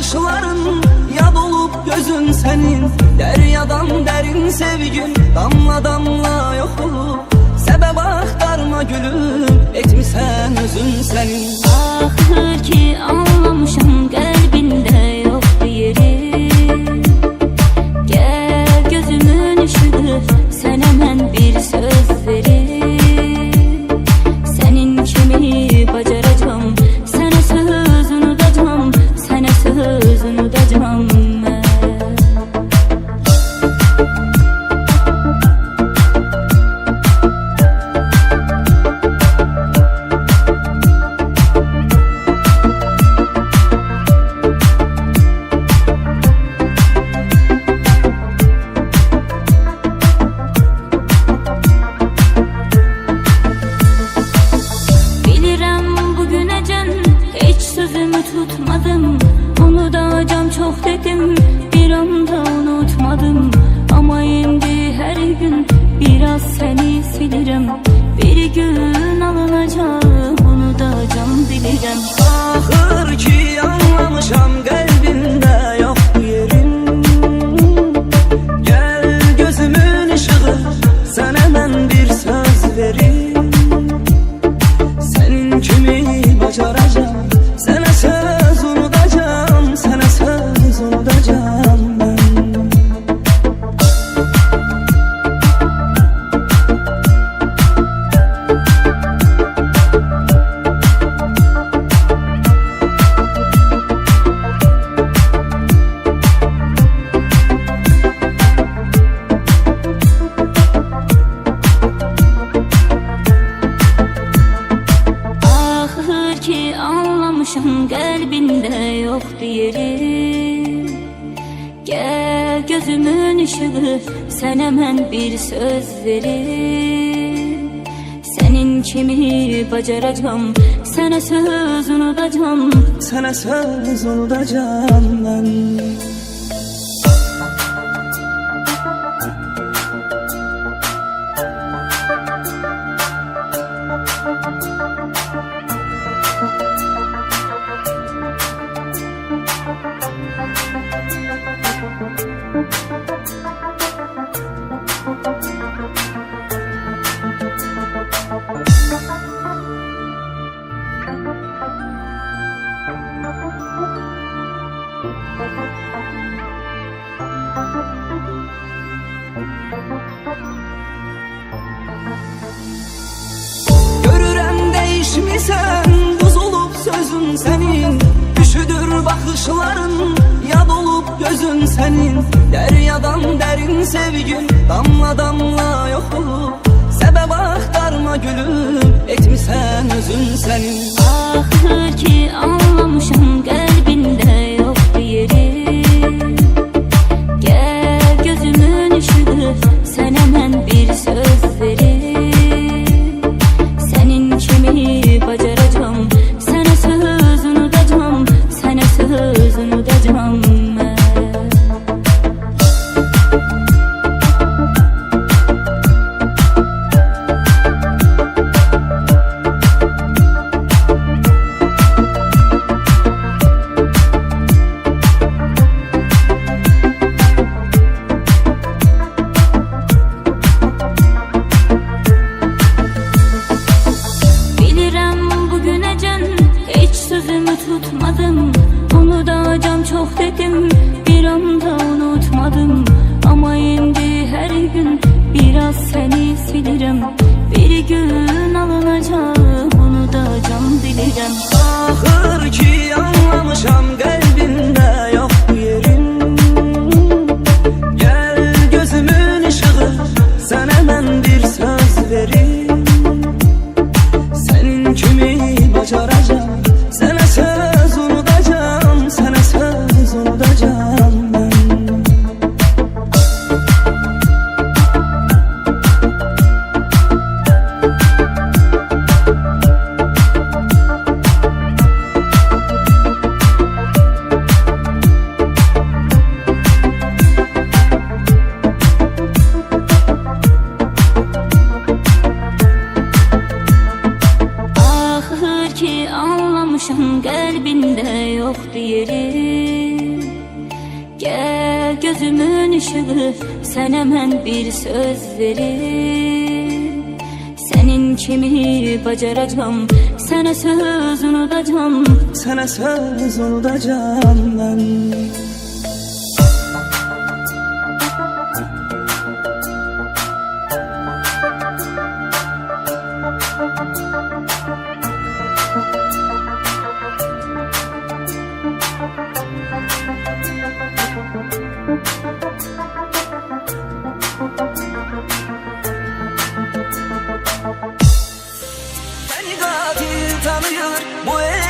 bakışların, yad olup gözün senin. Deryadan derin sevgin, damla damla yok olup sebep aktarma gülüm, etmişsen özün senin. Ahır ki anlamışam kalbinde yoktu yeri. Gel gözümün ışığı, sen hemen bir söz verin. Senin kimi bacaracağım, sana söz unutacağım, sana söz unutacağım ben. Tutmadım, unutacağım çok dedim, bir anda unutmadım. Ama şimdi her gün biraz seni silirim. Bir gün alınacağım, unutacağım dilerim. Ahır ki anlamışam kalbinde yok yerin. Gel gözümün ışığı, sen hemen bir söz verin. Senin kimi bacaracağım, sana söz unutacağım, sana söz unutacağım ben. Ahır ki anlamışım kalbinde yoktu yeri. Gel gözümün ışığı, sen hemen bir söz verin. Senin kimi bacaracağım, sana söz unutacağım, Sana söz unutacağım ben. Görürəm değişmişsen, buz olup sözün senin. Üşüdür bakışların, yad olup gözün senin. Deryadan derin sevgin, damla damla yok olup sebep aktarma gülüm, etmişsen özün senin. Ahır ki anlamışım kalbinde yoktu yeri. Gel gözümün ışığı, sen hemen bir söz verin. Senin kimi bacaracağım, sana söz unutacağım, sana söz unutacağım ben. Tutmadım, unutacağım çok dedim, bir anda unutmadım. Ama şimdi her gün biraz seni silirim. Bir gün alınacağım, unutacağım dilerim. Ahır ki anlamışam kalbinde yok yerin. Gel gözümün ışığı, sen hemen bir söz verin. Senin kimi bacaracağım, sana söz unutacağım, sana söz unutacağım ben. Kalbinde yoktu yeri. Gel gözümün ışığı, sənə mən bir söz verim. Senin kimi bacaracağım, sənə söz unudacağım. Sənə söz unudacağım mən. Seni katil tanıyor bu el.